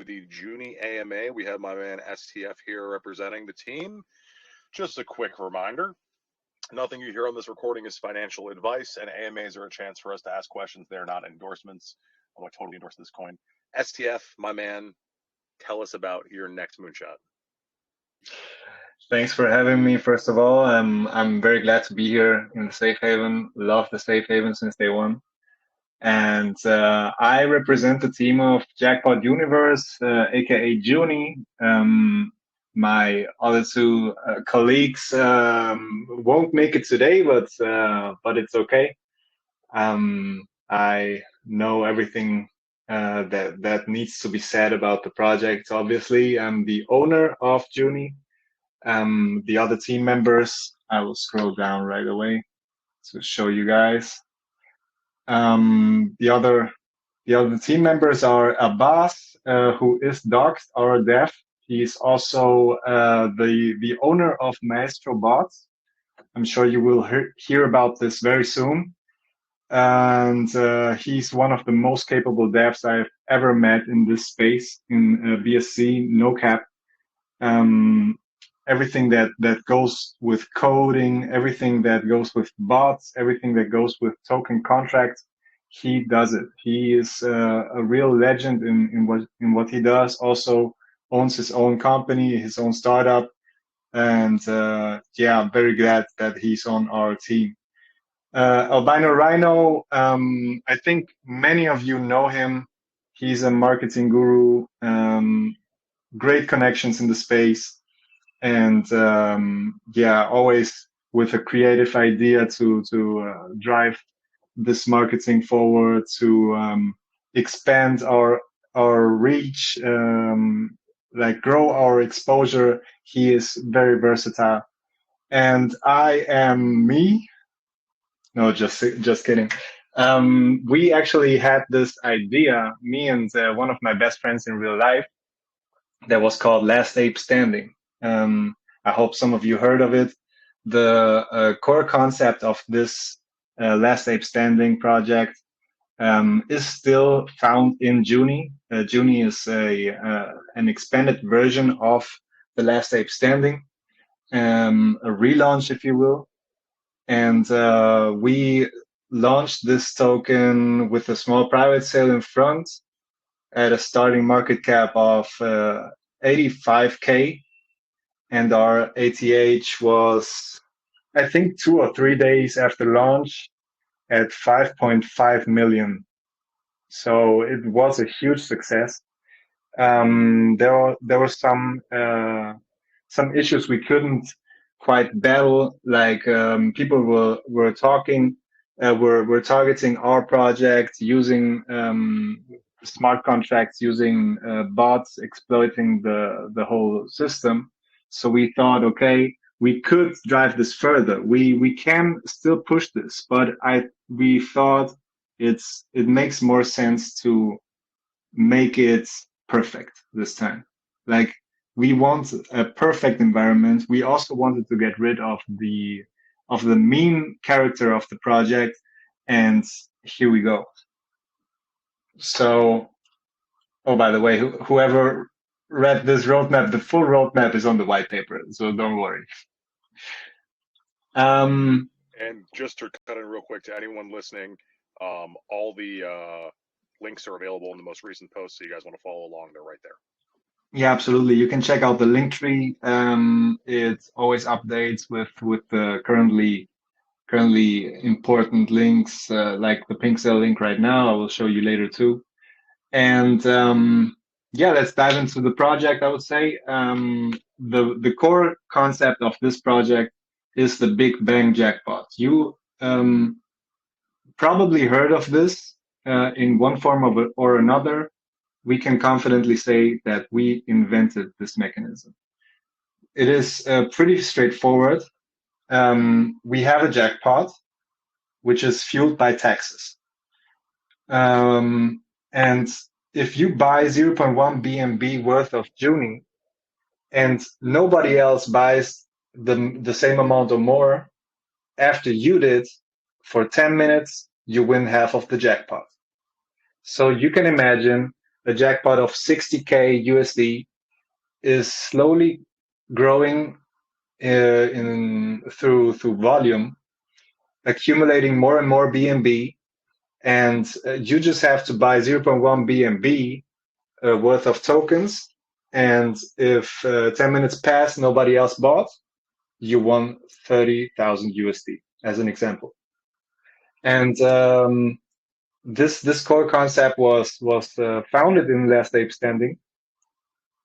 the JUNI AMA. We have my man STF here representing the team. Just a quick reminder, nothing you hear on this recording is financial advice, and AMAs are a chance for us to ask questions. They're not endorsements. I totally endorse this coin. STF, my man, tell us about your next moonshot. Thanks for having me. First of all, I'm very glad to be here in the Safe Haven. Love the Safe Haven since day one. And I represent the team of Jackpot Universe, aka JUNI. My other two colleagues won't make it today, but it's okay. I know everything that needs to be said about the project. Obviously, I'm the owner of JUNI. The other team members, I will scroll down right away to show you guys. The other team members are Abbas, who is Doxed, our dev. He's also the owner of Maestro Bots. I'm sure you will hear about this very soon. And he's one of the most capable devs I've ever met in this space in BSC, no cap. Everything that goes with coding, everything that goes with bots, everything that goes with token contracts, he does it. He is a real legend in what he does. Also owns his own company, his own startup, and yeah, I'm very glad that he's on our team. Albino Rhino, I think many of you know him. He's a marketing guru, great connections in the space. And yeah, always with a creative idea to drive this marketing forward, to expand our reach, like grow our exposure. He is very versatile. And I am me. No, just kidding. We actually had this idea, me and one of my best friends in real life, that was called Last Ape Standing. I hope some of you heard of it. The core concept of this Last Ape Standing project is still found in JUNI. JUNI is an expanded version of the Last Ape Standing, a relaunch, if you will. And we launched this token with a small private sale in front at a starting market cap of 85K. And our ATH was, I think, 2 or 3 days after launch at 5.5 million. So it was a huge success. There were some issues we couldn't quite battle. Like people were talking, were targeting our project using smart contracts, using bots, exploiting the whole system. So we thought, okay, we could drive this further. We can still push this, but we thought it makes more sense to make it perfect this time. Like, we want a perfect environment. We also wanted to get rid of the mean character of the project, and here we go. So, oh, by the way, whoever read this roadmap, the full roadmap is on the white paper, so don't worry. And just to cut in real quick to anyone listening, all the links are available in the most recent post, so you guys want to follow along, they're right there. Yeah, absolutely. You can check out the link tree. It always updates with the currently important links, like the pink cell link right now. I will show you later too. And yeah, let's dive into the project. I would say the core concept of this project is the Big Bang jackpot. You probably heard of this in one form or another. We can confidently say that we invented this mechanism. It is pretty straightforward. We have a jackpot, which is fueled by taxes. And if you buy 0.1 BNB worth of JUNI and nobody else buys the same amount or more after you did, for 10 minutes, you win half of the jackpot. So you can imagine a jackpot of 60K USD is slowly growing through volume, accumulating more and more BNB, and you just have to buy 0.1 BNB worth of tokens. And if 10 minutes pass, nobody else bought, you won 30,000 USD as an example. And this core concept was founded in Last Ape Standing.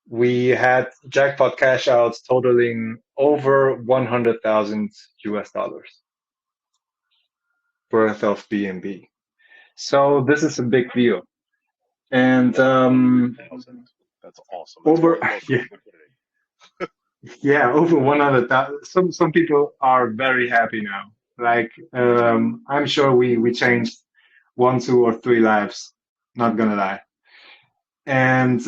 We had jackpot cash outs totaling over 100,000 US dollars worth of BNB. So this is a big deal. And that's awesome. That's over yeah, over 100,000. Some people are very happy now. Like I'm sure we changed 1, 2, or 3 lives. Not gonna lie. And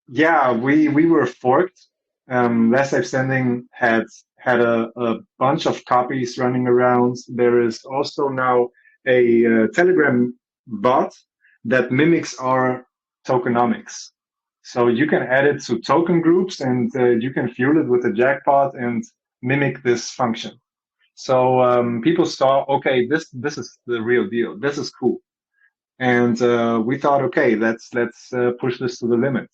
yeah, we were forked. Last Life Standing had a bunch of copies running around. There is also now a Telegram bot that mimics our tokenomics. So you can add it to token groups, and you can fuel it with a jackpot and mimic this function. So people saw, okay, this is the real deal. This is cool, and we thought, okay, let's push this to the limit.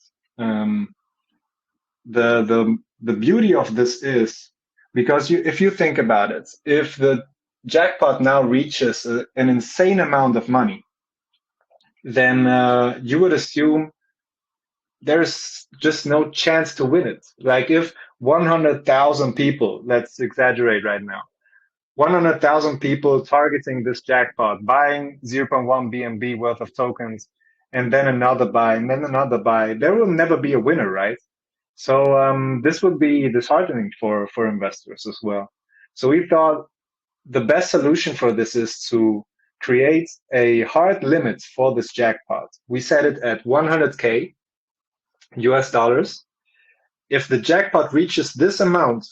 The beauty of this is because if you think about it, if the jackpot now reaches an insane amount of money, then you would assume there's just no chance to win it. Like if 100,000 people, let's exaggerate right now, 100,000 people targeting this jackpot, buying 0.1 BNB worth of tokens, and then another buy, and then another buy, there will never be a winner, right? So this would be disheartening for investors as well. So we thought the best solution for this is to create a hard limit for this jackpot. We set it at 100K US dollars. If the jackpot reaches this amount,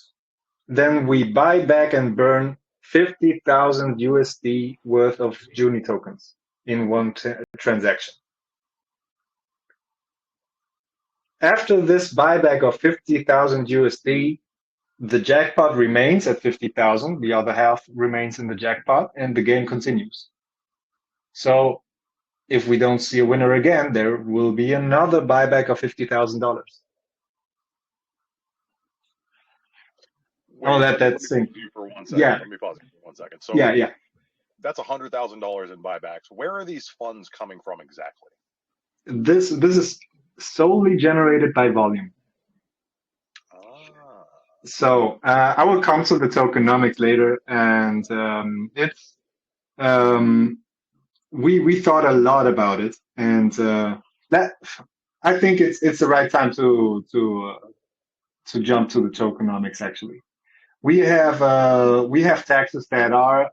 then we buy back and burn 50,000 USD worth of JUNI tokens in one transaction. After this buyback of 50,000 USD, the jackpot remains at 50,000. The other half remains in the jackpot, and the game continues. So if we don't see a winner again, there will be another buyback of $50,000. Oh, that's thing. For 1 second. Yeah. Let me pause it for 1 second. So yeah. That's $100,000 in buybacks. Where are these funds coming from exactly? This is solely generated by volume. So I will come to the tokenomics later, and it's we thought a lot about it, and that I think it's the right time to jump to the tokenomics. Actually, we have taxes that are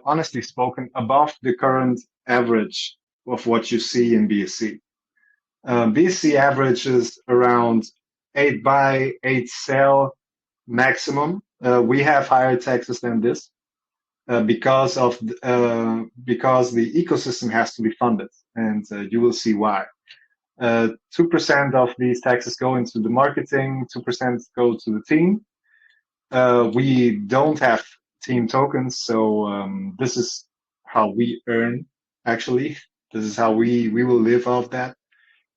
honestly spoken above the current average of what you see in BSC. BSC average is around 8 buy, 8 sell maximum. We have higher taxes than this because the ecosystem has to be funded, and you will see why. 2% of these taxes go into the marketing, 2% go to the team. We don't have team tokens, so this is how we earn. Actually, this is how we will live off that.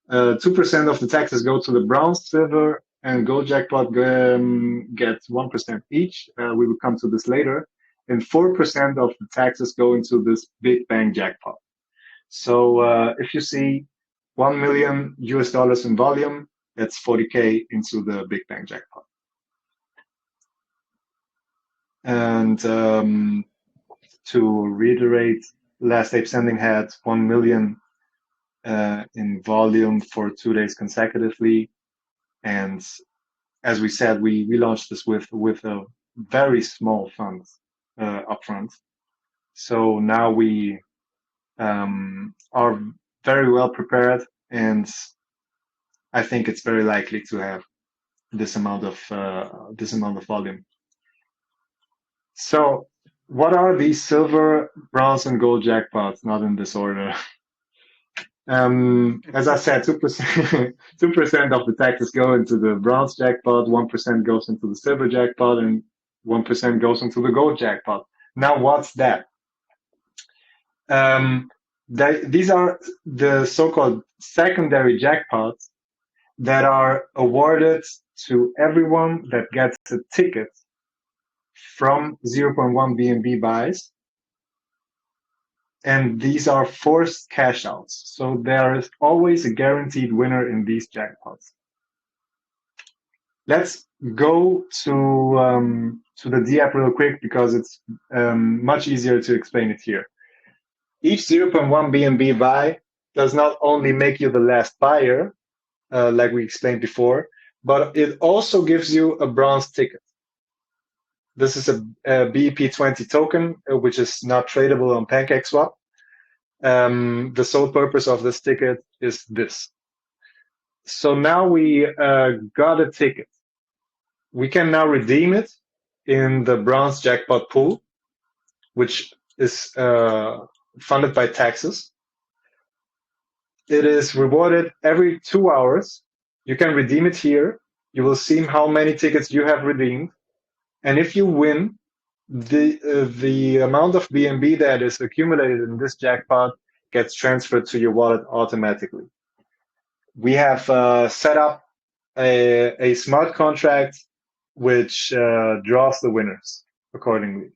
2% of the taxes go to the bronze, silver, and gold jackpot get 1% each. We will come to this later. And 4% of the taxes go into this big bang jackpot. So if you see 1 million US dollars in volume, that's 40K into the big bang jackpot. And to reiterate, Last Ape Standing had 1 million in volume for 2 days consecutively. And as we said, we launched this with a very small fund upfront. So now we are very well prepared, and I think it's very likely to have this amount of volume. So what are these silver, bronze, and gold jackpots? Not in this order. As I said, 2%, 2% of the taxes go into the bronze jackpot, 1% goes into the silver jackpot, and 1% goes into the gold jackpot. Now, what's that? These are the so-called secondary jackpots that are awarded to everyone that gets a ticket from 0.1 BNB buys, and these are forced cash outs. So there is always a guaranteed winner in these jackpots. Let's go to the DApp real quick because it's much easier to explain it here. Each 0.1 BNB buy does not only make you the last buyer, like we explained before, but it also gives you a bronze ticket. This is a BEP20 token, which is not tradable on PancakeSwap. The sole purpose of this ticket is this. So now we got a ticket. We can now redeem it in the bronze jackpot pool, which is funded by taxes. It is rewarded every 2 hours. You can redeem it here. You will see how many tickets you have redeemed. And if you win, the amount of BNB that is accumulated in this jackpot gets transferred to your wallet automatically. We have set up a smart contract which draws the winners accordingly.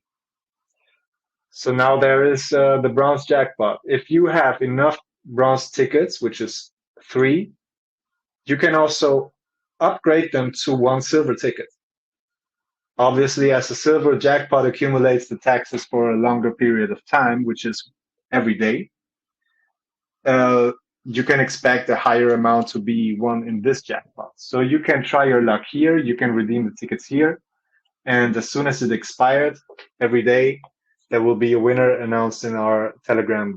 So now there is the bronze jackpot. If you have enough bronze tickets, which is 3, you can also upgrade them to 1 silver ticket. Obviously, as the silver jackpot accumulates the taxes for a longer period of time, which is every day, you can expect a higher amount to be won in this jackpot. So you can try your luck here. You can redeem the tickets here. And as soon as it expired, every day, there will be a winner announced in our Telegram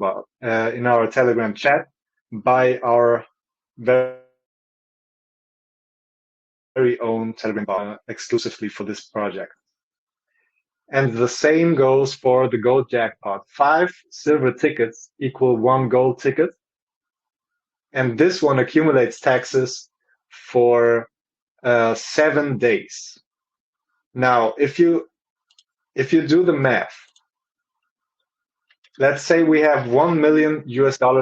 chat by our very own Telegram bot exclusively for this project. And the same goes for the gold jackpot. 5 silver tickets equal 1 gold ticket. And this one accumulates taxes for 7 days. Now, if you do the math, let's say we have $1 million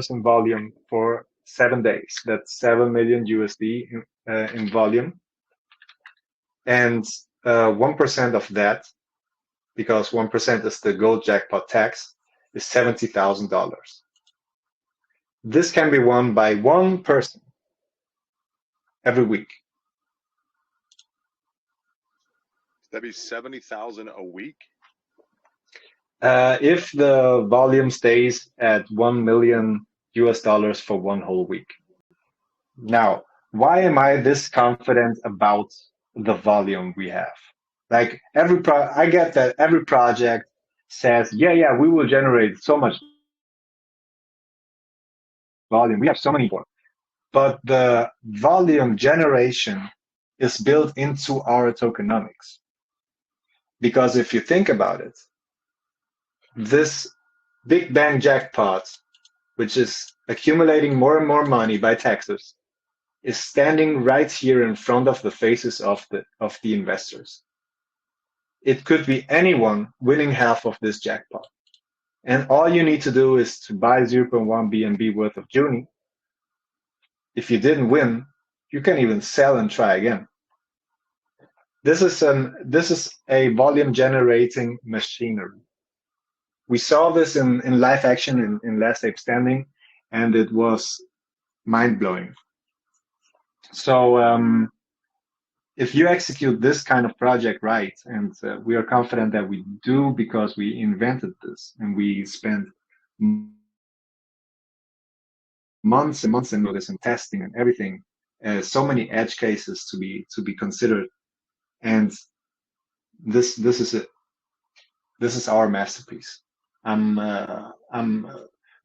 in volume for 7 days. That's 7 million USD in volume. And 1% of that, because 1% is the gold jackpot tax, is $70,000. This can be won by 1 person every week. That'd be 70,000 a week. If the volume stays at $1 million for 1 whole week. Now, why am I this confident about the volume we have? Like I get that every project says, yeah, we will generate so much volume. We have so many more. But the volume generation is built into our tokenomics. Because if you think about it, this Big Bang jackpot, which is accumulating more and more money by taxes, is standing right here in front of the faces of the investors. It could be anyone winning half of this jackpot. And all you need to do is to buy 0.1 BNB worth of JUNI. If you didn't win, you can even sell and try again. This is a volume generating machinery. We saw this in live action in Last Ape Standing, and it was mind-blowing. So if you execute this kind of project right, and we are confident that we do because we invented this and we spent months and months in this and testing and everything, so many edge cases to be considered, and this is it. This is our masterpiece. I'm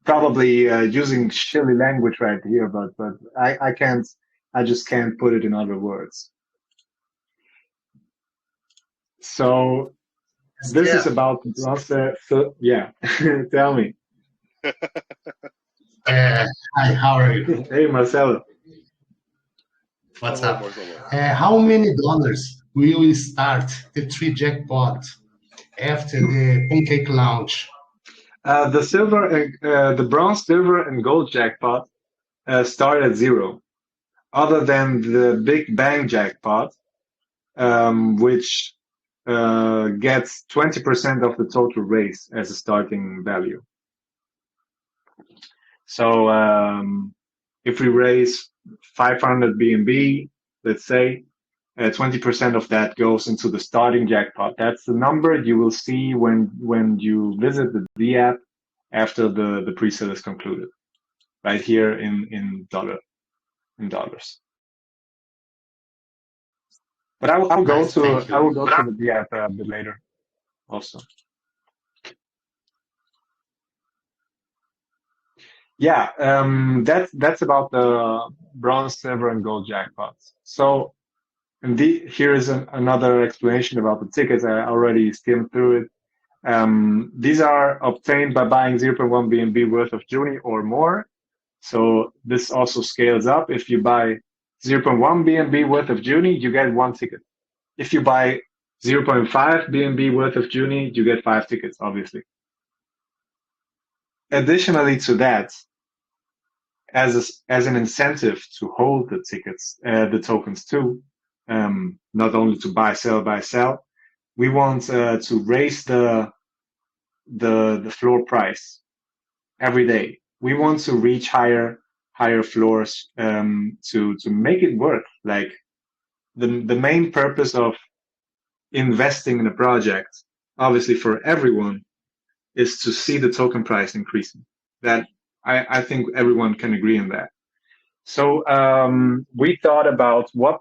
probably using silly language right here, but I just can't put it in other words. So this is about bronze. So yeah, tell me. Hi, how are you? Hey, Marcelo. What's Hello, up? Marcelo. How many dollars will we start the three jackpot after the pancake launch? The bronze, silver, and gold jackpot start at zero, other than the Big Bang jackpot, which gets 20% of the total raise as a starting value. So if we raise 500 BNB, let's say, 20% of that goes into the starting jackpot. That's the number you will see when you visit the D app after the pre-sale is concluded, right here in dollars. But I will go Nice, to thank you. the D app a bit later also. Yeah, that's about the bronze, silver, and gold jackpots. So, here is another explanation about the tickets. I already skimmed through it. These are obtained by buying 0.1 BNB worth of JUNI or more. So this also scales up. If you buy 0.1 BNB worth of JUNI, you get one ticket. If you buy 0.5 BNB worth of JUNI, you get five tickets, obviously. Additionally to that, as an incentive to hold the tickets, the tokens too, not only to buy, sell, we want to raise the floor price every day. We want to reach higher floors to make it work. Like the main purpose of investing in a project, obviously for everyone, is to see the token price increasing. That I think everyone can agree on that. So we thought about what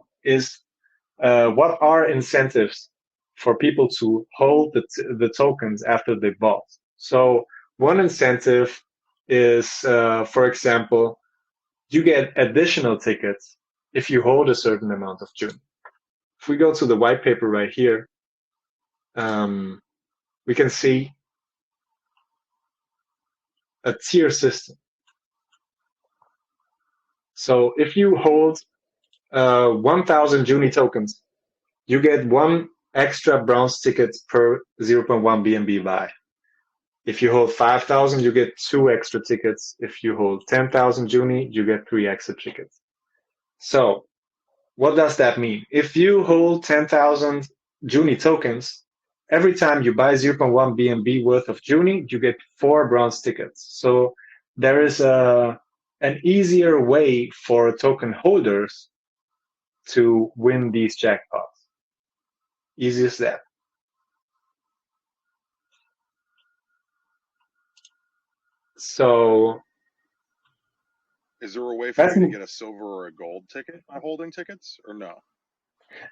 are incentives for people to hold the tokens after they bought. So one incentive is, for example, you get additional tickets if you hold a certain amount of JUNI. If we go to the white paper right here, we can see a tier system. So if you hold 1,000 JUNI tokens, you get one extra bronze ticket per 0.1 BNB buy. If you hold 5,000, you get two extra tickets. If you hold 10,000 JUNI, you get three extra tickets. So what does that mean? If you hold 10,000 JUNI tokens, every time you buy 0.1 BNB worth of JUNI, you get four bronze tickets. So there is an easier way for token holders to win these jackpots. Easy as that. So Is there a way for me to get a silver or a gold ticket by holding tickets, or no?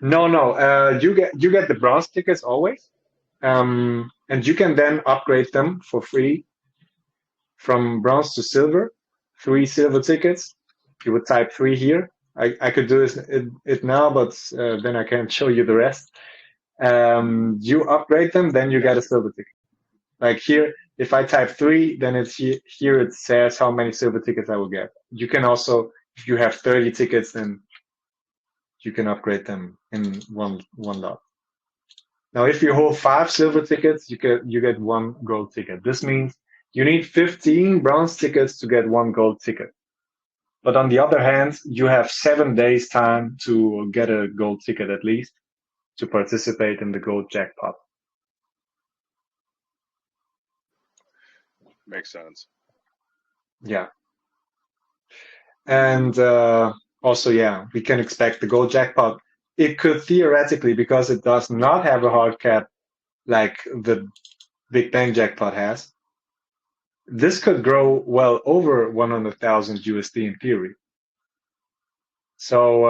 no. You get the bronze tickets always, and you can then upgrade them for free from bronze to silver. 3 silver tickets. You would type 3 here. I could do it now, but then I can't show you the rest. You upgrade them, then you get a silver ticket. Like here, if I type 3, then it's here it says how many silver tickets I will get. You can also, if you have 30 tickets, then you can upgrade them in one lot. Now, if you hold 5 silver tickets, you get 1 gold ticket. This means you need 15 bronze tickets to get 1 gold ticket. But on the other hand, you have 7 days time to get a gold ticket at least to participate in the gold jackpot. Makes sense. Yeah. And also, yeah, we can expect the gold jackpot. It could theoretically, because it does not have a hard cap like the Big Bang jackpot has, this could grow well over 100,000 USD in theory. So,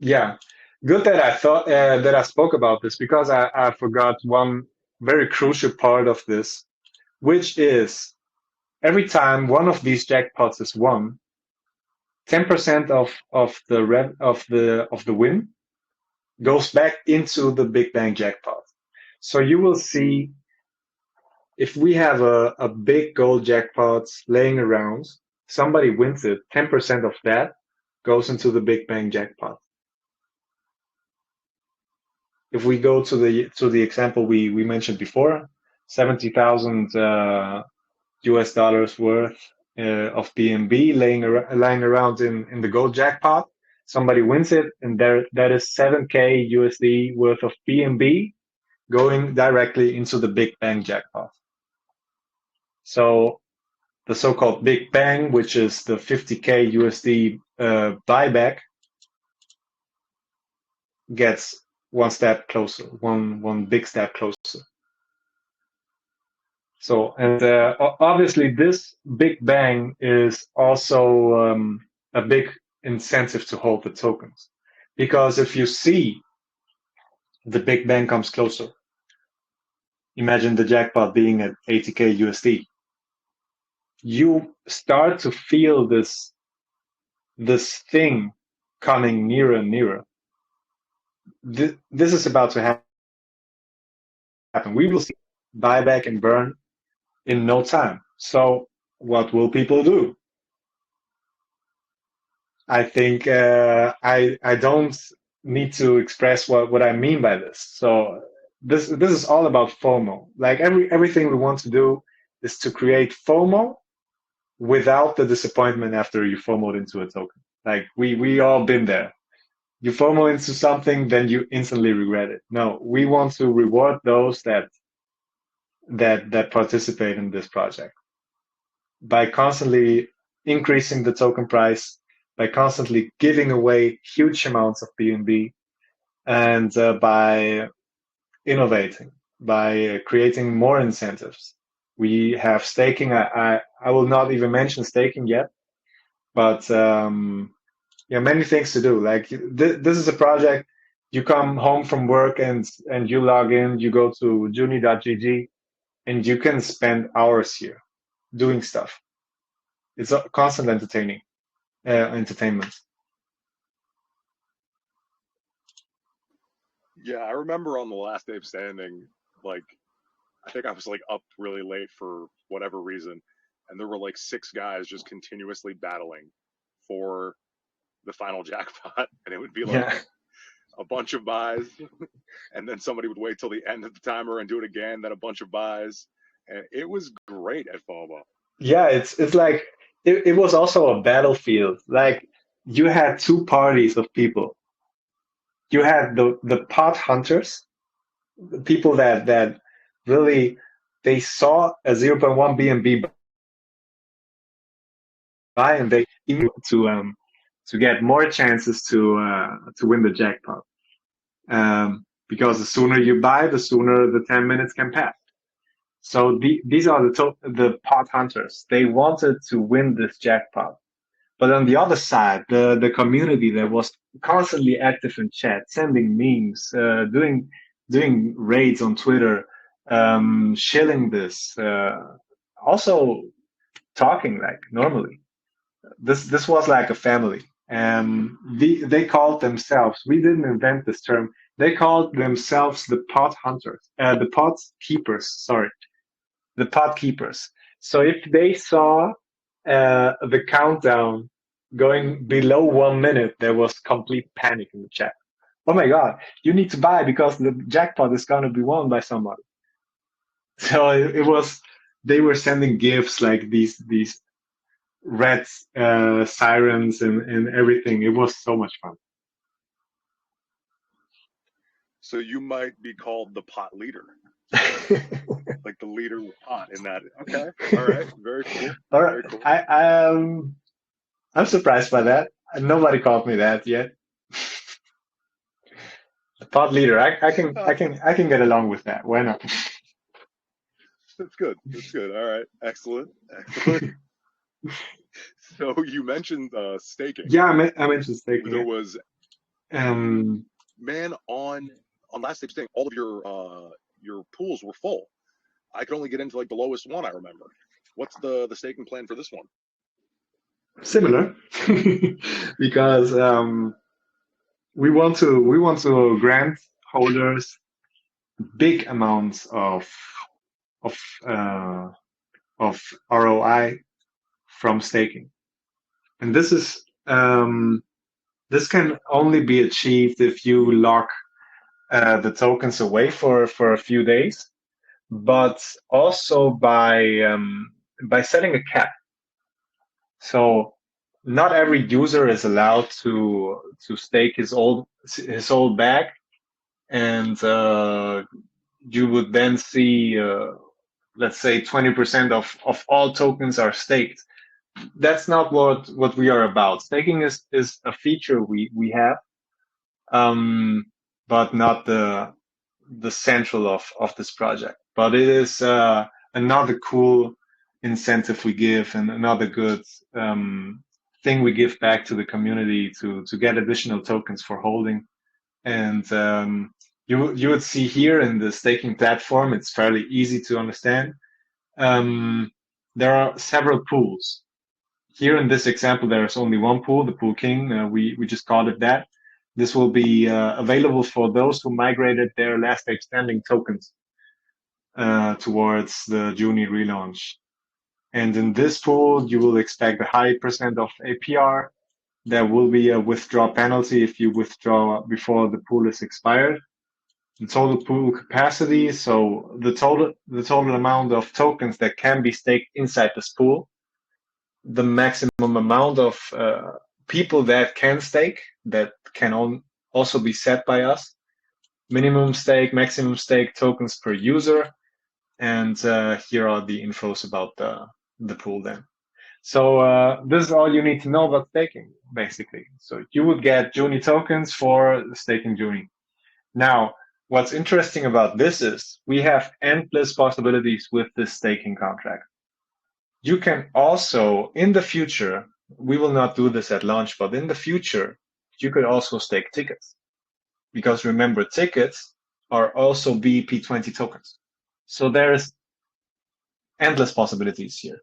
yeah, good that I thought that I spoke about this, because I forgot one very crucial part of this, which is every time one of these jackpots is won, 10% of the win goes back into the Big Bang jackpot. So you will see if we have a big gold jackpot laying around, somebody wins it, 10% of that goes into the Big Bang jackpot. If we go to the example we mentioned before, 70,000 US dollars worth of BNB lying around in the gold jackpot. Somebody wins it, and that is 7K USD worth of BNB going directly into the Big Bang jackpot. So the so-called Big Bang, which is the 50K USD buyback, gets one step closer, one big step closer. So, and obviously this Big Bang is also a big incentive to hold the tokens. Because if you see the Big Bang comes closer, imagine the jackpot being at 80K USD, you start to feel this thing coming nearer and nearer. This is about to happen. We will see buyback and burn in no time. So what will people do? I think I don't need to express what I mean by this. So this is all about FOMO. Like everything we want to do is to create FOMO without the disappointment after you FOMOed into a token. Like we all been there. You FOMO into something, then you instantly regret it. No, we want to reward those that participate in this project by constantly increasing the token price, by constantly giving away huge amounts of BNB, and by innovating, by creating more incentives. We have staking. I will not even mention staking yet, but many things to do. Like this is a project. You come home from work and you log in. You go to JUNI.gg and you can spend hours here doing stuff. It's a constant entertainment. Yeah, I remember on the last day of standing, like I think I was like up really late for whatever reason, and there were like 6 guys just continuously battling for the final jackpot, and it would be like a bunch of buys, and then somebody would wait till the end of the timer and do it again, then a bunch of buys, and it was great at FOMO. Yeah, it's like it was also a battlefield. Like you had two parties of people. You had the pot hunters, the people that really they saw a 0.1 BNB buy and they to get more chances to win the jackpot. Because the sooner you buy, the sooner the 10 minutes can pass. So these are the pot hunters. They wanted to win this jackpot. But on the other side, the community that was constantly active in chat, sending memes, doing raids on Twitter, shilling this, also talking like normally. This was like a family. They called themselves. We didn't invent this term. They called themselves the pot hunters, the pot keepers. Sorry, the pot keepers. So if they saw the countdown going below 1 minute, there was complete panic in the chat. Oh my God, you need to buy because the jackpot is going to be won by somebody. So it was, they were sending gifts like these red sirens and everything. It was so much fun. So you might be called the pot leader. Like the leader with pot in that. Okay. All right. Very cool. All right. Very cool. I'm surprised by that. Nobody called me that yet. The pot leader. I can get along with that. Why not? That's good. That's good. All right. Excellent. Excellent. So you mentioned staking. Yeah, I mentioned staking. There was man on last day staking, all of your pools were full. I could only get into like the lowest one, I remember. What's the staking plan for this one? Similar, because we want to grant holders big amounts of of uh, of ROI from staking. And this can only be achieved if you lock the tokens away for a few days, but also by setting a cap. So not every user is allowed to stake his old bag, and you would then see, let's say, 20% of all tokens are staked. That's not what we are about. Staking is a feature we have, but not the central of this project. But it is another cool incentive we give, and another good thing we give back to the community to get additional tokens for holding. And you would see here in the staking platform, it's fairly easy to understand. There are several pools. Here in this example, there is only one pool, the pool king. We just called it that. This will be available for those who migrated their last extending tokens towards the JUNI relaunch. And in this pool, you will expect a high percent of APR. There will be a withdrawal penalty if you withdraw before the pool is expired. The total pool capacity, so the total amount of tokens that can be staked inside this pool, the maximum amount of people that can stake, that can also be set by us, minimum stake, maximum stake tokens per user, and here are the infos about the pool then. So this is all you need to know about staking, basically. So you would get JUNI tokens for staking JUNI. Now, what's interesting about this is we have endless possibilities with this staking contract. You can also, in the future, we will not do this at launch, but in the future, you could also stake tickets. Because remember, tickets are also BEP20 tokens. So there's endless possibilities here.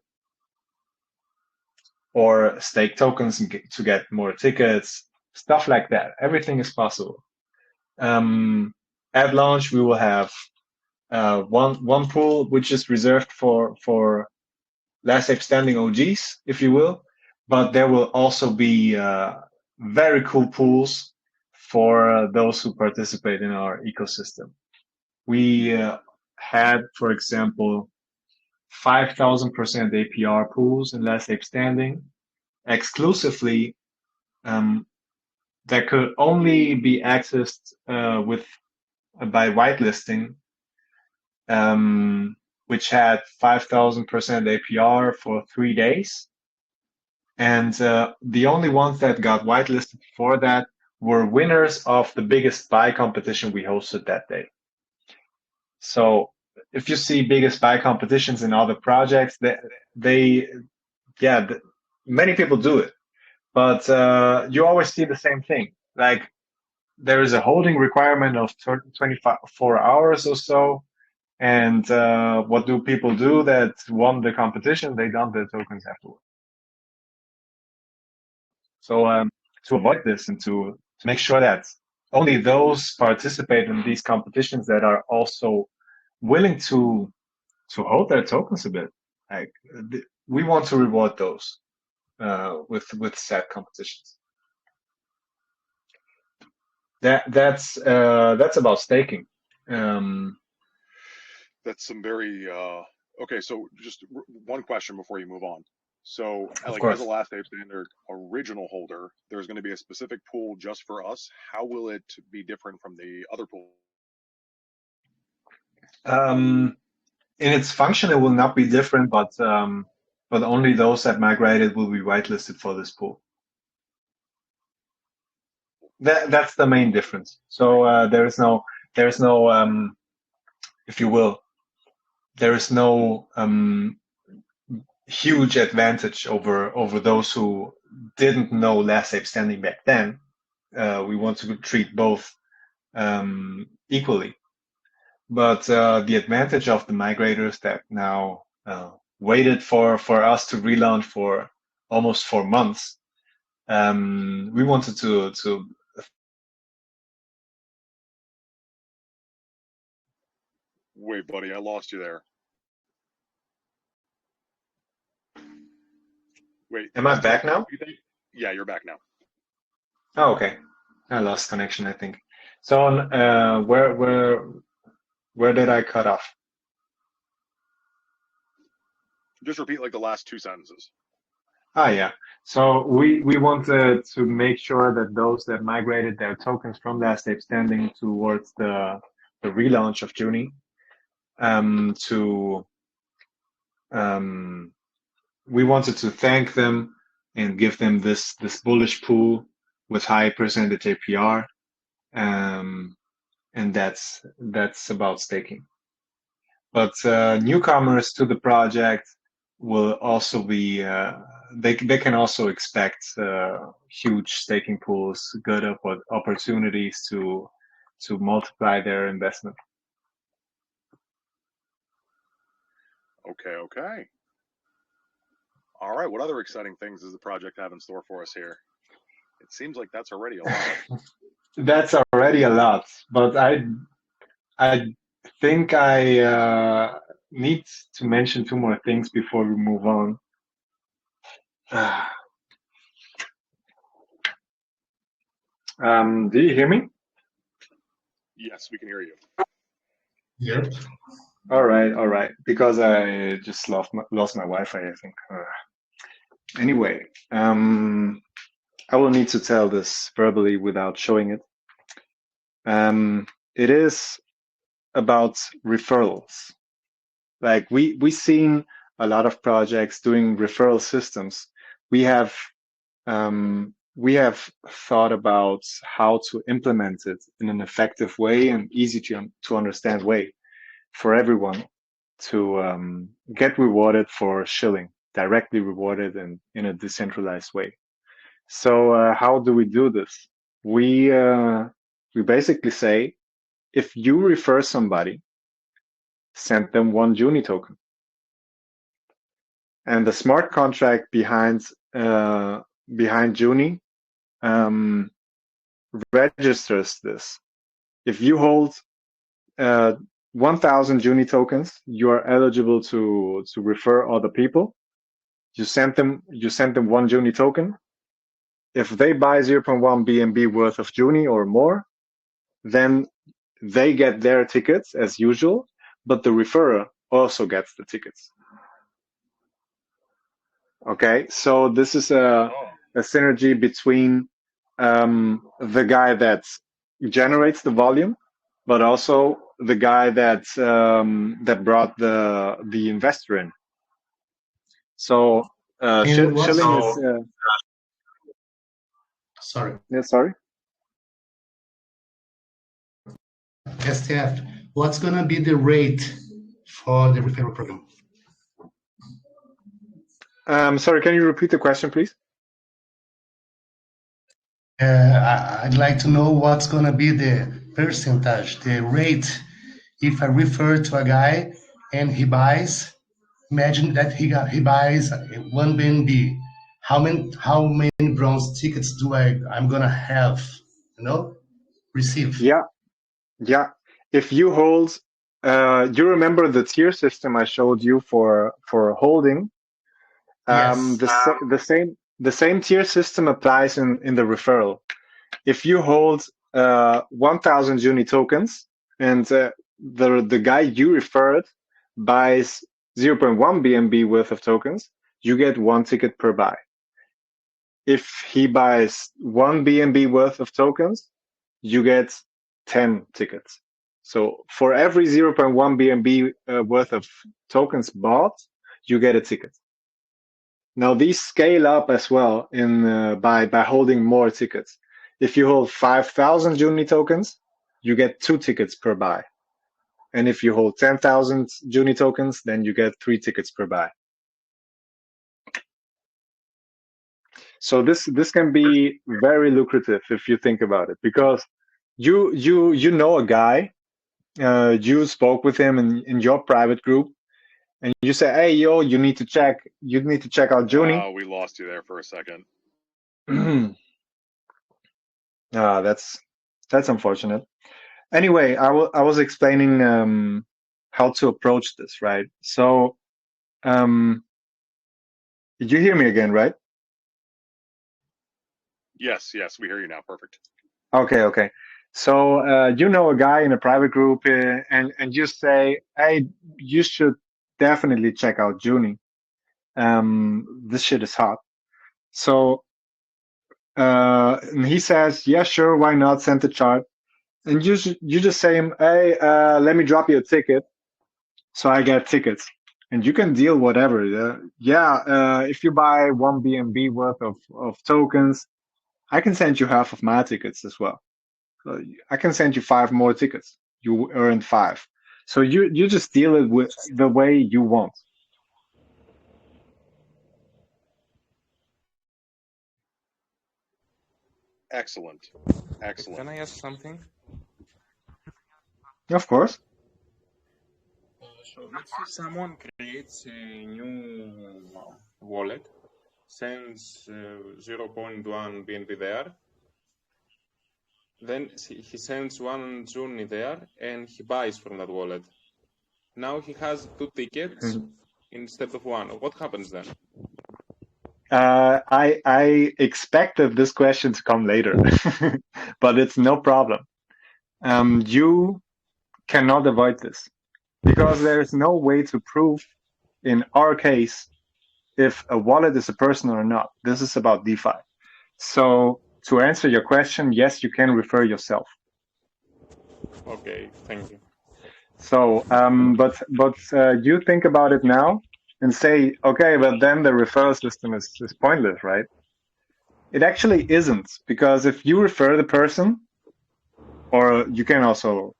Or stake tokens to get more tickets, stuff like that. Everything is possible. At launch, we will have one pool which is reserved for last standing OGs, if you will, but there will also be very cool pools for those who participate in our ecosystem. We had, for example, 5,000% APR pools in last standing exclusively that could only be accessed by whitelisting, which had 5,000% APR for 3 days. And the only ones that got whitelisted for that were winners of the biggest buy competition we hosted that day. So if you see biggest buy competitions in other projects, many people do it, but you always see the same thing. Like there is a holding requirement of 24 hours or so. And what do people do that won the competition? They dump their tokens afterwards. So to avoid this and to make sure that only those participate in these competitions that are also willing to hold their tokens a bit, like we want to reward those with set competitions. That's about staking. That's some very okay. So just one question before you move on. So, Of like course. as a last ape standard original holder, there's going to be a specific pool just for us. How will it be different from the other pool? In its function, it will not be different, but only those that migrated will be whitelisted for this pool. That's the main difference. So there's no if you will, there is no huge advantage over those who didn't know last ape standing back then. We want to treat both equally. But the advantage of the migrators that now waited for us to relaunch for almost 4 months, we wanted to. Wait, buddy, I lost you there. Wait, Am I back STF, now? you think? Yeah, you're back now. Oh, okay. I lost connection, I think. So, where did I cut off? Just repeat like the last two sentences. Ah, yeah. So we wanted to make sure that those that migrated their tokens from last ape standing towards the relaunch of JUNI, to we wanted to thank them and give them this bullish pool with high percentage APR, and that's about staking. But newcomers to the project will also be they can also expect huge staking pools, good opportunities to multiply their investment. Okay. All right. What other exciting things does the project have in store for us here? It seems like that's already a lot. That's already a lot, but I think I need to mention two more things before we move on. Do you hear me? Yes, we can hear you. Yep. All right. Because I just lost my Wi-Fi, I think. Anyway, I will need to tell this verbally without showing it. It is about referrals. Like we seen a lot of projects doing referral systems. We have thought about how to implement it in an effective way and easy to understand way for everyone to get rewarded for shilling, directly rewarded and in a decentralized way. So how do we do this? We basically say, if you refer somebody, send them one JUNI token. And the smart contract behind JUNI registers this. If you hold 1,000 JUNI tokens, you are eligible to refer other people. You send them one JUNI token. If they buy 0.1 BNB worth of JUNI or more, then they get their tickets as usual, but the referrer also gets the tickets. Okay, so this is a synergy between the guy that generates the volume, but also the guy that brought the investor in. So shilling is sorry. yeah, sorry. STF, what's going to be the rate for the referral program? Sorry, can you repeat the question, please? I'd like to know what's going to be the percentage, the rate, if I refer to a guy and he buys. Imagine that he buys one BNB. How many bronze tickets I'm gonna have? Receive. Yeah. If you hold, you remember the tier system I showed you for holding. Yes. The same tier system applies in the referral. If you hold 1,000 JUNI tokens and the guy you referred buys 0.1 BNB worth of tokens, you get one ticket per buy. If he buys 1 BNB worth of tokens, you get 10 tickets. So for every 0.1 BNB worth of tokens bought, you get a ticket. Now these scale up as well by holding more tickets. If you hold 5,000 JUNI tokens, you get 2 tickets per buy. And if you hold 10,000 JUNI tokens, then you get 3 tickets per buy. So this can be very lucrative if you think about it, because you know a guy, you spoke with him in your private group, and you say, hey yo, you need to check out JUNI. Oh, we lost you there for a second. That's unfortunate. Anyway, I was explaining how to approach this, right? So Did you hear me again, right? Yes, yes, we hear you now. Perfect. Okay. So you know a guy in a private group, and you say, "Hey, you should definitely check out JUNI. This shit is hot." So and he says, "Yeah, sure, why not? Send the chart." And you just say him, "Hey, let me drop you a ticket, so I get tickets." And you can deal whatever. If you buy one BNB worth of tokens, I can send you half of my tickets as well. I can send you five more tickets. You earned five. So you just deal it with the way you want. Excellent. Can Excellent. I ask something? Of course. So let's say someone creates a new wallet, sends 0.1 BNB there, then he sends one Juni there, and he buys from that wallet. Now he has two tickets instead of one. What happens then? I expected this question to come later, but it's no problem. You cannot avoid this because there is no way to prove in our case if a wallet is a person or not. This is about DeFi. So to answer your question, yes, you can refer yourself. Okay, thank you. So, but you think about it now and say, okay, but then the referral system is pointless, right? It actually isn't, because if you refer the person, or you can also,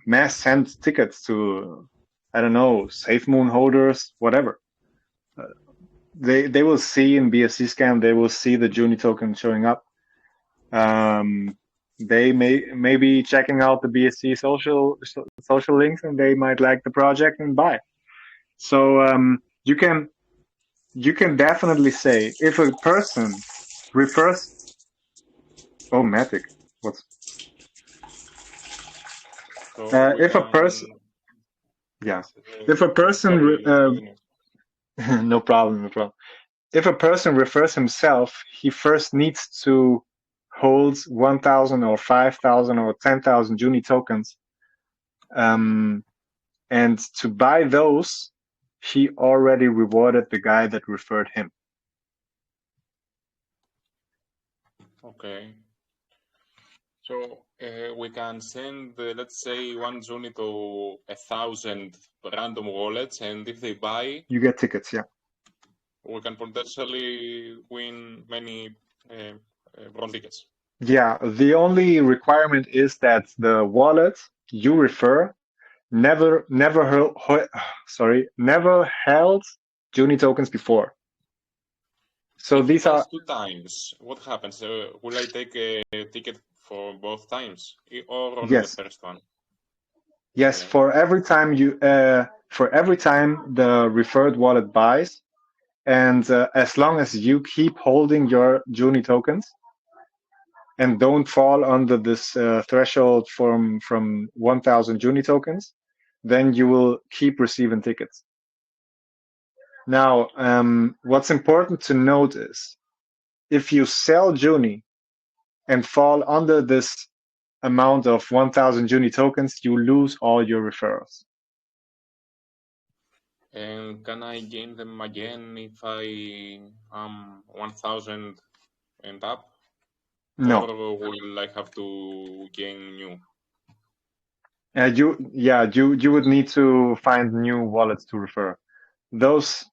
mass send tickets to, I don't know, Safe Moon holders, whatever. They will see in BSC scan, they will see the JUNI token showing up. They may be checking out the BSC social links, and they might like the project and buy. So you can definitely say if a person refers. Oh, Matic. What's So we if a person? can. Yeah, Yes. if a person. Sorry, continue. No problem, no problem. If a person refers himself, he first needs to hold 1,000 or 5,000 or 10,000 JUNI tokens, and to buy those, he already rewarded the guy that referred him. Okay. So we can send, let's say, one Juni to 1,000 random wallets, and if they buy, You get tickets, yeah. we can potentially win many bronze tickets. Yeah, the only requirement is that the wallet you refer never held JUNI tokens before. So If he these buys are, two times, what happens? Will I take a ticket for both times, or only the yes, first one? yes, Okay. for every time the referred wallet buys, and as long as you keep holding your JUNI tokens and don't fall under this threshold from 1,000 JUNI tokens, then you will keep receiving tickets. Now, what's important to note is if you sell JUNI and fall under this amount of 1,000 JUNI tokens, you lose all your referrals. And can I gain them again if I am 1,000 and up? No. Or will I have to gain new? You would need to find new wallets to refer. Those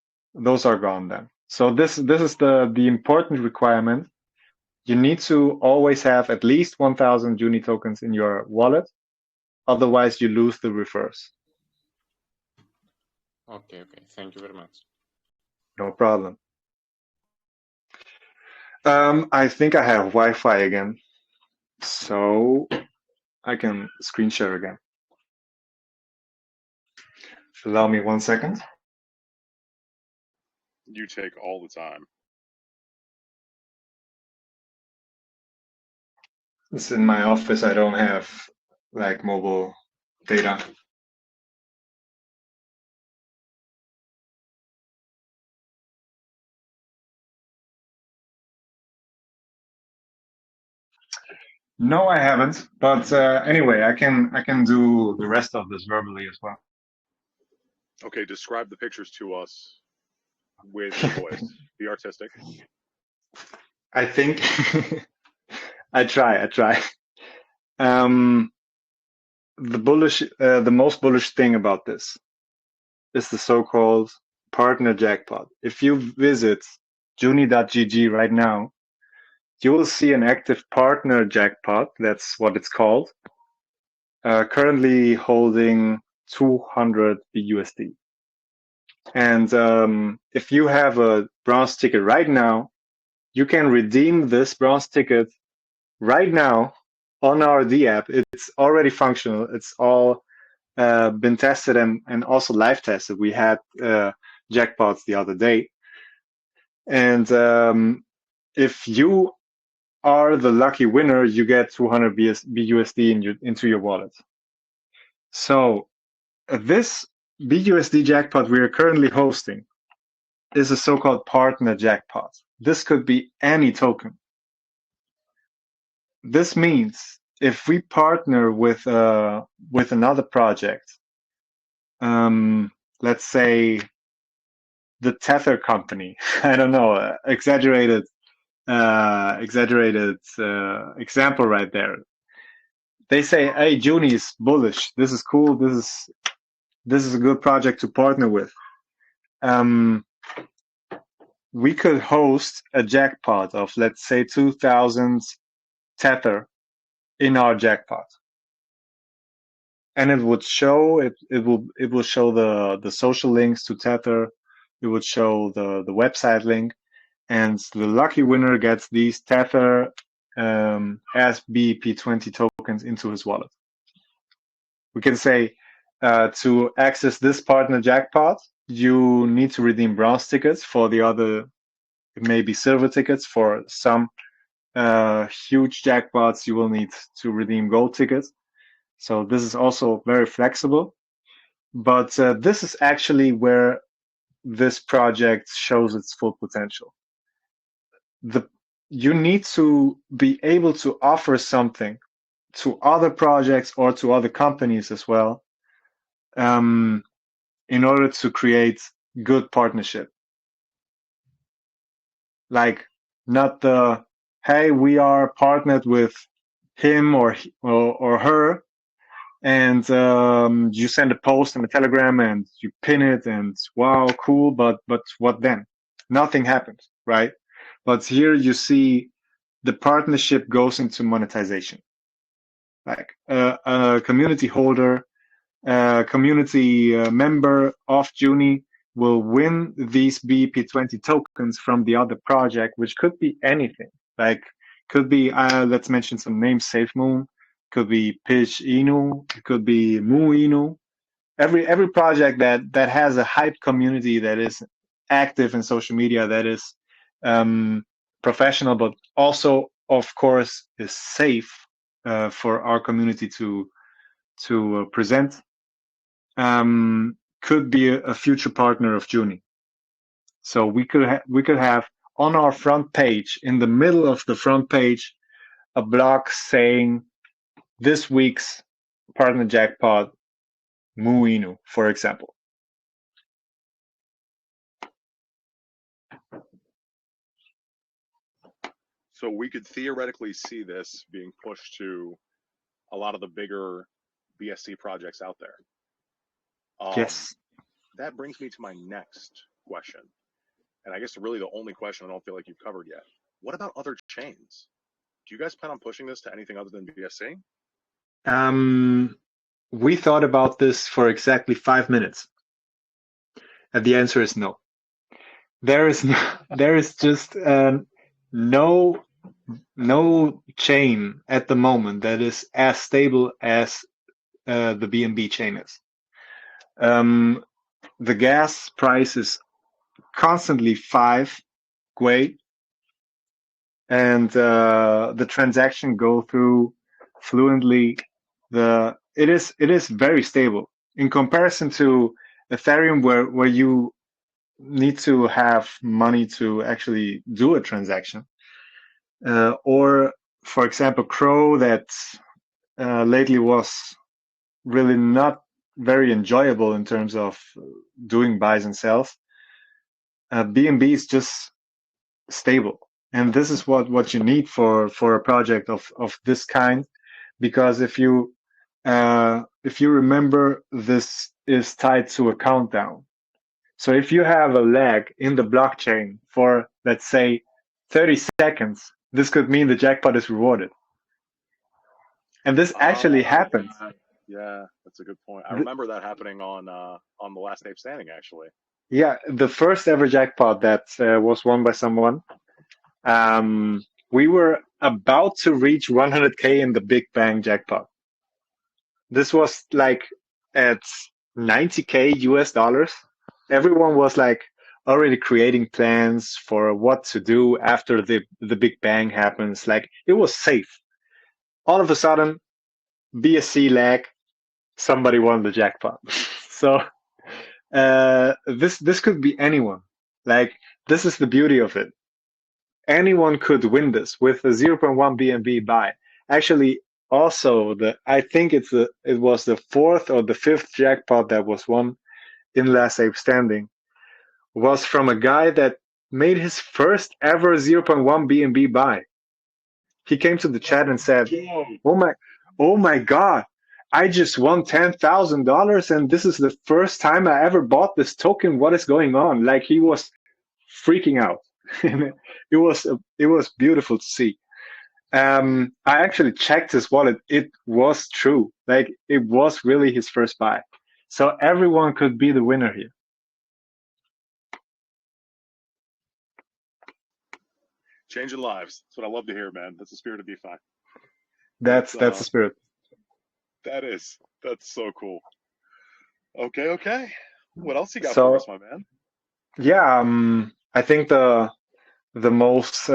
are gone then. So this is the important requirement. You need to always have at least 1,000 JUNI tokens in your wallet. Otherwise, you lose the refers. Okay. Thank you very much. No problem. I think I have Wi-Fi again, so I can screen share again. Allow me 1 second. You take all the time. It's in my office. I don't have like mobile data. No, I haven't. But anyway, I can do the rest of this verbally as well. Okay, describe the pictures to us with your voice. Be artistic. I think I try. Um, the most bullish thing about this is the so-called partner jackpot. If you visit JUNI.gg right now, you will see an active partner jackpot. That's what it's called. Currently holding 200 BUSD. And if you have a bronze ticket right now, you can redeem this bronze ticket right now on our D app. It's already functional. It's all been tested and also live tested. We had jackpots the other day. And if you are the lucky winner, you get 200 BUSD into your wallet. So this BUSD jackpot we are currently hosting is a so-called partner jackpot. This could be any token. This means if we partner with another project, let's say the Tether company, I don't know, exaggerated example right there. They say, "Hey, JUNI is bullish. This is cool. This is a good project to partner with." We could host a jackpot of, let's say, 2,000 Tether in our jackpot, and it would show it will show the social links to Tether. It would show the website link, and the lucky winner gets these Tether SBP20 tokens into his wallet. We can say to access this partner jackpot, you need to redeem bronze tickets. For the other, it may be silver tickets. For some huge jackpots, you will need to redeem gold tickets. So this is also very flexible. But this is actually where this project shows its full potential. You need to be able to offer something to other projects or to other companies as well, in order to create good partnership. Like, not the, hey, we are partnered with him or her, and you send a post on a Telegram and you pin it, and wow, cool, but what then? Nothing happens, right? But here you see the partnership goes into monetization. Like a community holder, community member of JUNI will win these BEP20 tokens from the other project, which could be anything. Like, could be, let's mention some names, SafeMoon, could be Pitch Inu, it could be Mu Inu. Every project that has a hype community, that is active in social media, that is professional, but also, of course, is safe for our community to present, could be a future partner of JUNI. So we could have on our front page, in the middle of the front page, a block saying this week's partner jackpot, Mu Inu, for example. So we could theoretically see this being pushed to a lot of the bigger BSC projects out there. Yes. That brings me to my next question. And I guess really the only question I don't feel like you've covered yet. What about other chains? Do you guys plan on pushing this to anything other than BSC? We thought about this for exactly 5 minutes. And the answer is no. There is just no chain at the moment that is as stable as the BNB chain is. The gas price is constantly 5 Gwei, and the transaction go through fluently. It is very stable in comparison to Ethereum, where you need to have money to actually do a transaction, or for example, Crow that lately was really not very enjoyable in terms of doing buys and sells. BNB is just stable, and this is what you need for a project of this kind, because if you remember, this is tied to a countdown. So if you have a lag in the blockchain for, let's say, 30 seconds, this could mean the jackpot is rewarded. And this actually happened. Yeah, that's a good point. I remember that happening on the last ape standing, actually. Yeah, the first ever jackpot that was won by someone. We were about to reach 100K in the Big Bang jackpot. This was like at 90K US dollars. Everyone was like already creating plans for what to do after the Big Bang happens. Like, it was safe. All of a sudden, BSC lag, somebody won the jackpot. So this could be anyone. Like, this is the beauty of it. Anyone could win this with a 0.1 BNB buy. Actually, also I think it was the fourth or the fifth jackpot that was won in Last Ape Standing was from a guy that made his first ever 0.1 BNB buy. He came to the chat and said, "Oh my God, I just won $10,000 and this is the first time I ever bought this token. What is going on?" Like, he was freaking out. It was beautiful to see. I actually checked his wallet. It was true. Like, it was really his first buy. So everyone could be the winner here. Changing lives. That's what I love to hear, man. That's the spirit of DeFi. That's the spirit. That's so cool. Okay. What else you got for us, my man? Yeah, I think the most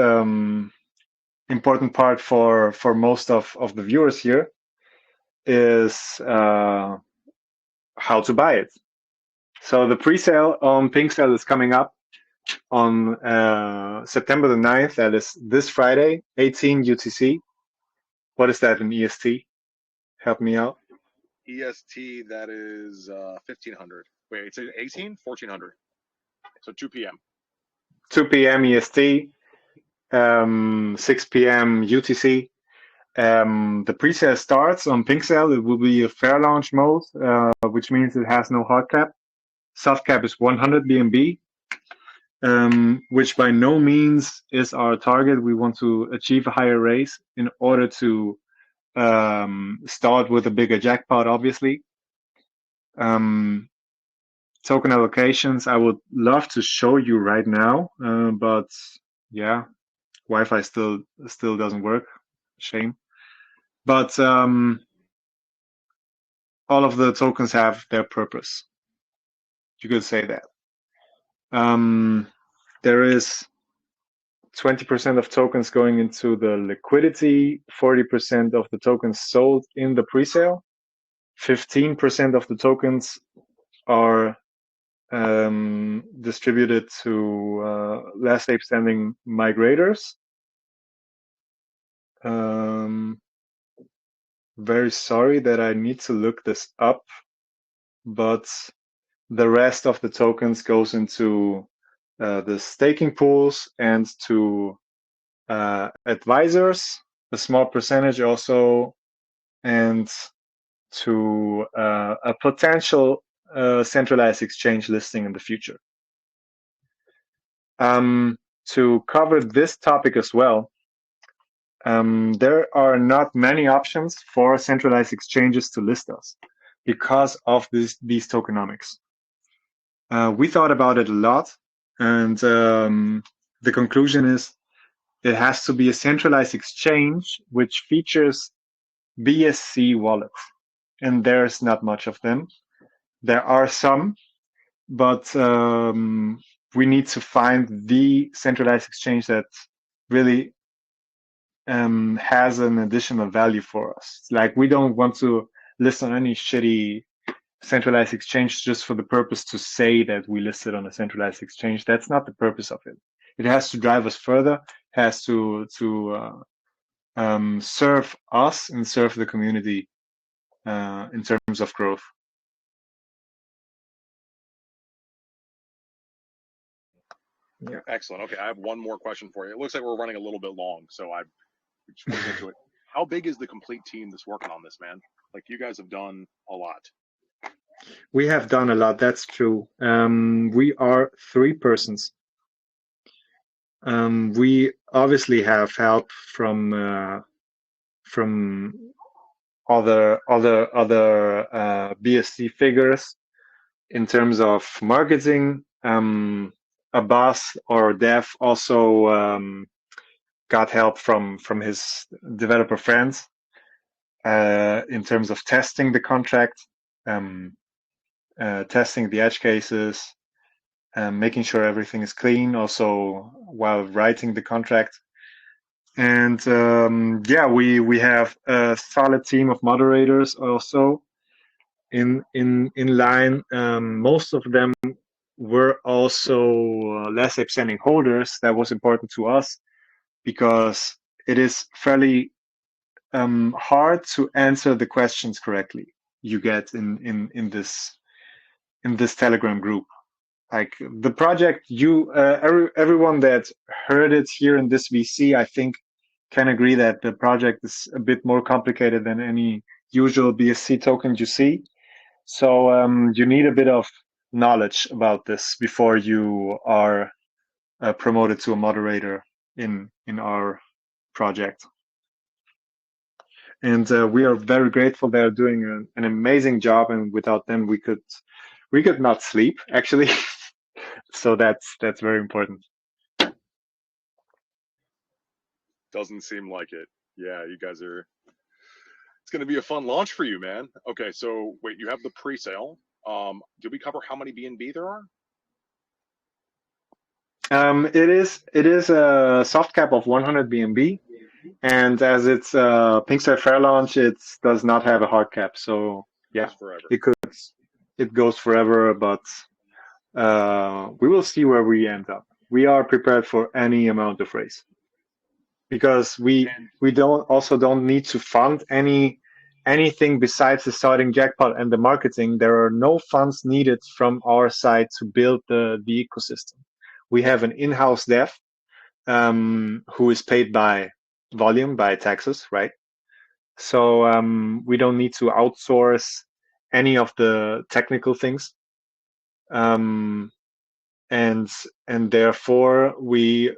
important part for most of the viewers here is how to buy it. So the pre-sale on PinkSale is coming up on September the 9th. That is this Friday, 18 UTC. What is that in EST? Help me out. EST, that is 1500. Wait, it's 18? 1400. So 2 p.m. 2 p.m. EST, 6 p.m. UTC. The pre-sale starts on PinkSale. It will be a fair launch mode, which means it has no hard cap. Soft cap is 100 BNB, which by no means is our target. We want to achieve a higher raise in order to start with a bigger jackpot, obviously. Token allocations, I would love to show you right now, but yeah, Wi-Fi still doesn't work. Shame. But all of the tokens have their purpose. You could say that. There is 20% of tokens going into the liquidity, 40% of the tokens sold in the pre-sale, 15% of the tokens are distributed to Last Ape Standing migrators. Very sorry that I need to look this up, but the rest of the tokens goes into the staking pools and to advisors, a small percentage also, and to a potential centralized exchange listing in the future. To cover this topic as well, there are not many options for centralized exchanges to list us because of these tokenomics. We thought about it a lot, and the conclusion is it has to be a centralized exchange which features BSC wallets, and there's not much of them. There are some, but we need to find the centralized exchange that really has an additional value for us. Like, we don't want to list on any shitty centralized exchange just for the purpose to say that we listed on a centralized exchange. That's not the purpose of it. It has to drive us further, has to serve us and serve the community in terms of growth. Yeah. Excellent. Okay, I have one more question for you. It looks like we're running a little bit long, so I just want to get to it. How big is the complete team that's working on this, man? Like, you guys have done a lot. We have done a lot. That's true. We are 3 persons. We obviously have help from other BSC figures in terms of marketing. Abbas, or Dev, also got help from his developer friends in terms of testing the contract, testing the edge cases, making sure everything is clean also while writing the contract. And yeah, we have a solid team of moderators also in line. Most of them were also last standing holders. That was important to us because it is fairly hard to answer the questions correctly you get in this Telegram group. Like the project, everyone that heard it here in this VC, I think, can agree that the project is a bit more complicated than any usual BSC token you see. So you need a bit of knowledge about this before you are promoted to a moderator in our project. And we are very grateful. They're doing an amazing job, and without them, we could not sleep, actually. So that's very important. Doesn't seem like it. Yeah, you guys are. It's going to be a fun launch for you, man. Okay, so wait, you have the pre-sale. Did we cover how many BNB there are? It is a soft cap of 100 BNB, and as it's a Pinkside fair launch, it does not have a hard cap. So yeah, it goes forever, but we will see where we end up. We are prepared for any amount of raise because we don't need to fund anything besides the starting jackpot and the marketing. There are no funds needed from our side to build the ecosystem. We have an in-house dev who is paid by volume, by taxes, right? So we don't need to outsource any of the technical things. And therefore we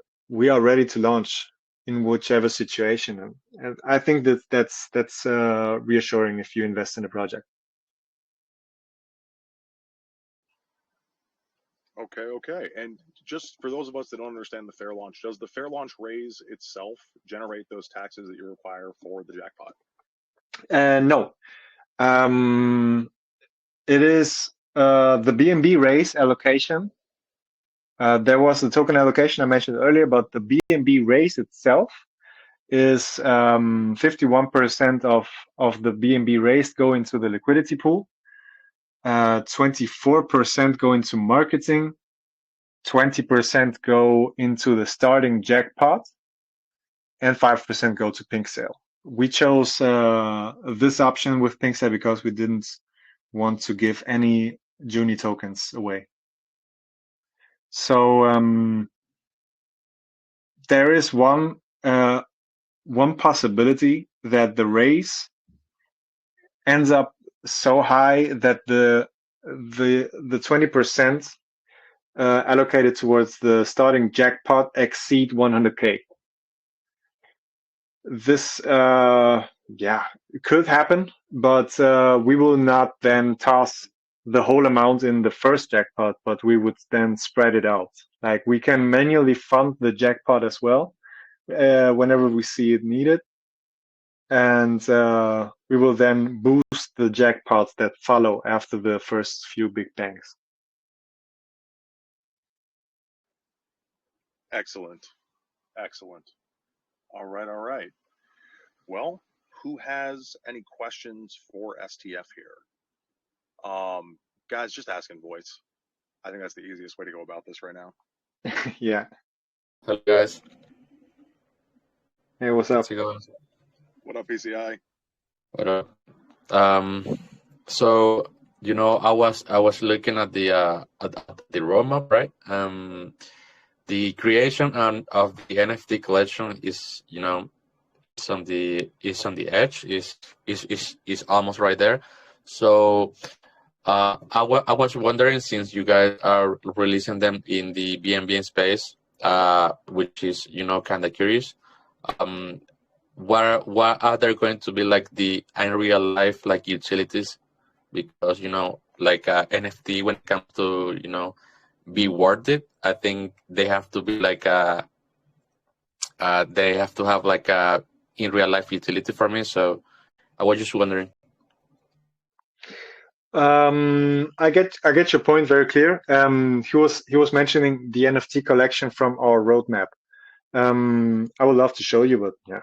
are ready to launch in whichever situation. And I think that's reassuring if you invest in a project. Okay. And just for those of us that don't understand the fair launch, does the fair launch raise itself generate those taxes that you require for the jackpot? No. It is the BNB raise allocation. There was the token allocation I mentioned earlier, but the BNB raise itself is 51% of the BNB raised go into the liquidity pool, 24% go into marketing, 20% go into the starting jackpot, and 5% go to pink sale. We chose this option with pink sale because we didn't want to give any JUNI tokens away. So there is one possibility that the raise ends up so high that the 20% allocated towards the starting jackpot exceed 100K. This it could happen, but we will not then toss the whole amount in the first jackpot, but we would then spread it out. Like we can manually fund the jackpot as well whenever we see it needed, and we will then boost the jackpots that follow after the first few big bangs. Excellent. All right. Well, who has any questions for STF here? Guys, just ask in voice. I think that's the easiest way to go about this right now. Yeah. Hello, guys. Hey, what's up? How's it going? What up, PCI? What up? So I was looking at the roadmap, right? The creation of the NFT collection is is on the edge, is almost right there. So I was wondering, since you guys are releasing them in the BNB space, which is kind of curious. Um, what are there going to be like the in real life like utilities? Because like NFT, when it comes to be worth it, I think they have to be like they have to have like a in real life utility for me. So I was just wondering. I get your point very clear. He was mentioning the NFT collection from our roadmap. I would love to show you, but yeah.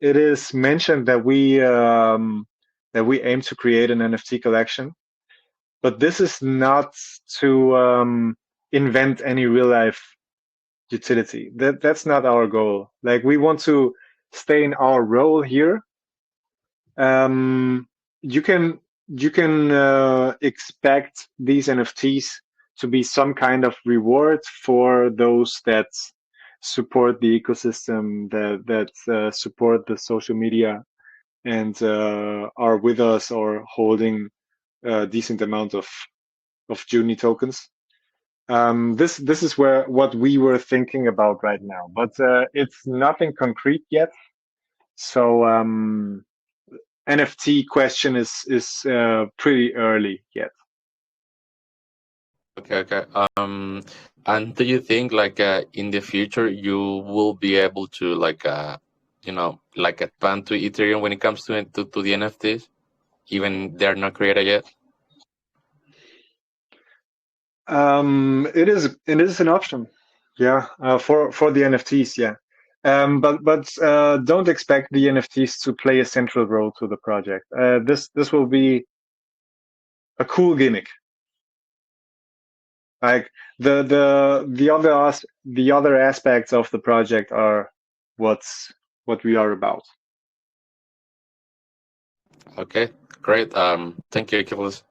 It is mentioned that we aim to create an NFT collection, but this is not to invent any real life utility. That's not our goal. Like, we want to stay in our role here. You can expect these NFTs to be some kind of reward for those that support the ecosystem, that support the social media, and are with us or holding a decent amount of JUNI tokens. This is what we were thinking about right now, but it's nothing concrete yet. So NFT question is pretty early yet. Okay. And do you think like in the future you will be able to like like expand to Ethereum when it comes to the NFTs, even they're not created yet? It is an option, yeah, for the NFTs, yeah. But don't expect the NFTs to play a central role to the project. This will be a cool gimmick. Like the other aspects of the project are what we are about. Okay, great. Thank you, Kivlis.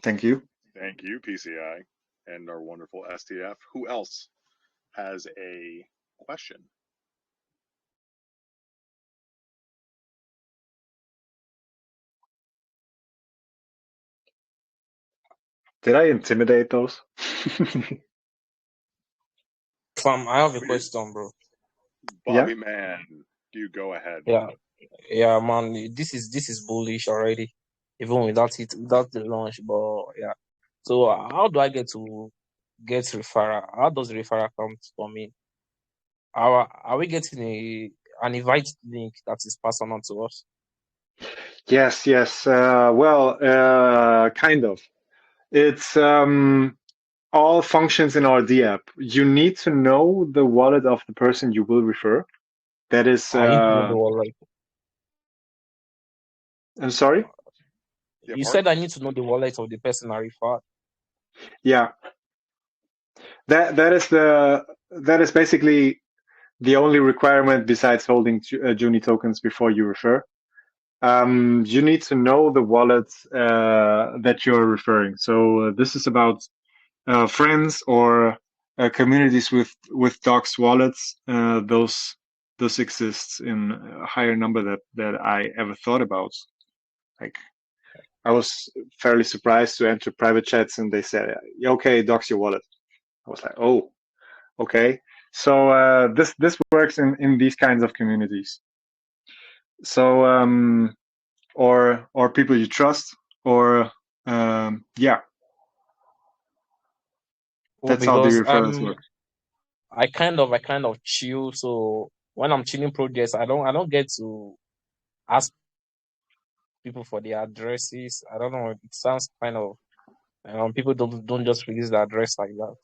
Thank you. Thank you, PCI, and our wonderful STF. Who else has a question? Did I intimidate those? I have a question, bro. Bobby Man, you go ahead. Yeah, man. This is bullish already, even without the launch. But yeah. So how do I get referral? How does the referral come for me? Are we getting an invite link that is passed on to us? Yes. Well, kind of. It's all functions in our D app. You need to know the wallet of the person you will refer. That is. I need to know the wallet. I'm sorry? You said I need to know the wallet of the person I referred. Yeah. That is basically the only requirement besides holding JUNI tokens before you refer. You need to know the wallet that you're referring. So this is about friends or communities with docs wallets. Those exist in a higher number that I ever thought about. Like, I was fairly surprised to enter private chats and they said, "Okay, docs your wallet." I was like, "Oh, okay." So this works in these kinds of communities. So or people you trust, or yeah. That's how the referrals work. I kind of chill. So when I'm chilling projects, I don't get to ask people for their addresses. I don't know. It sounds kind of people don't just release the address like that.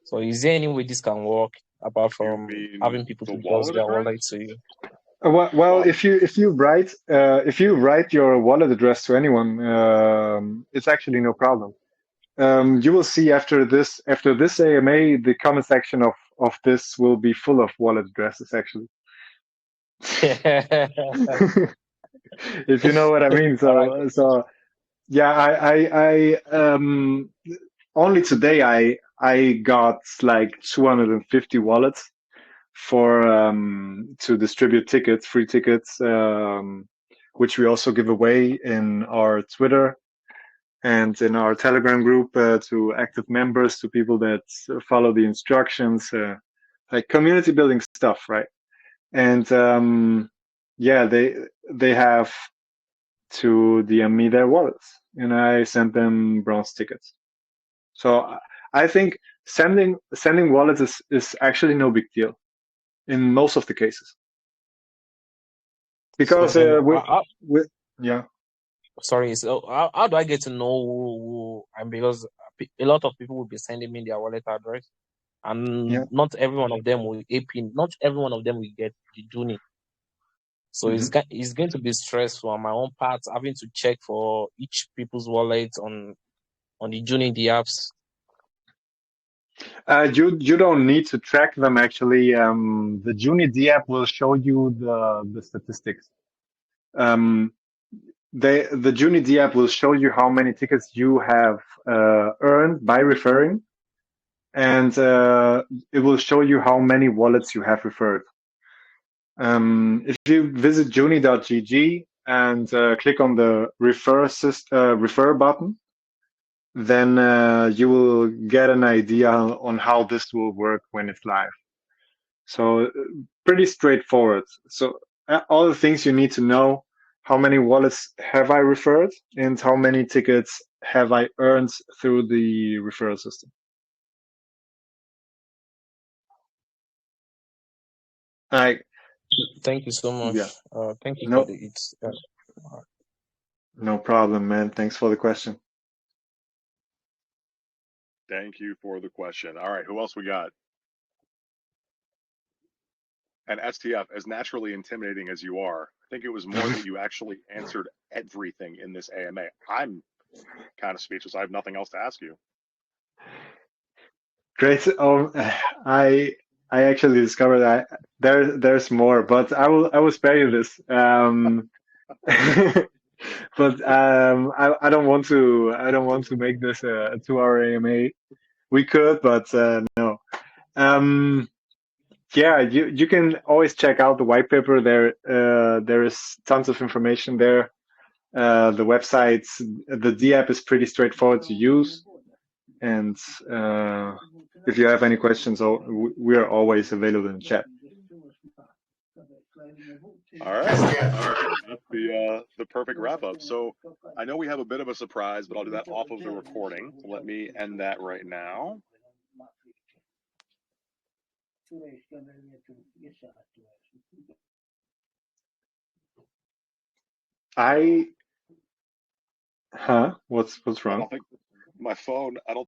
So is there any way this can work apart from having people to just their wallet to you? Well, if you write your wallet address to anyone, it's actually no problem. You will see after this AMA, the comment section of this will be full of wallet addresses, actually. If you know what I mean. All right. So yeah, only today I got like 250 wallets for to distribute tickets, free tickets, which we also give away in our Twitter and in our Telegram group to active members, to people that follow the instructions, like community building stuff, right? And yeah, they have to DM me their wallets, and I sent them bronze tickets. So I think sending wallets is actually no big deal in most of the cases, because So then, yeah. sorry. So how do I get to know and because a lot of people will be sending me their wallet address, and Yeah. not every one of them will AP. Not every one of them will get the JUNI. So it's going to be stressful on my own part, having to check for each people's wallet on the JUNI the apps. You don't need to track them actually. The JUNI app will show you the statistics. The JUNI app will show you how many tickets you have earned by referring, and it will show you how many wallets you have referred. If you visit juni.gg and click on the refer button, then you will get an idea on how this will work when it's live. So pretty straightforward. So all the things you need to know: how many wallets have I referred, and how many tickets have I earned through the referral system. Thank you so much. Yeah. Thank you No, for the it's. no problem, man. Thanks for the question. Thank you for the question. All right, who else we got? And STF, as naturally intimidating as you are, I think it was more that you actually answered everything in this AMA. I'm kind of speechless. I have nothing else to ask you. Great. I actually discovered that there's more, but I will spare you this. But I don't want to make this a 2-hour AMA. We could, but no. Yeah, you can always check out the white paper there. There is tons of information there. The website, the D app is pretty straightforward to use, and if you have any questions, we are always available in chat. All right, that's the perfect wrap up. So I know we have a bit of a surprise, but I'll do that off of the recording. So let me end that right now. What's wrong? I don't think my phone. I don't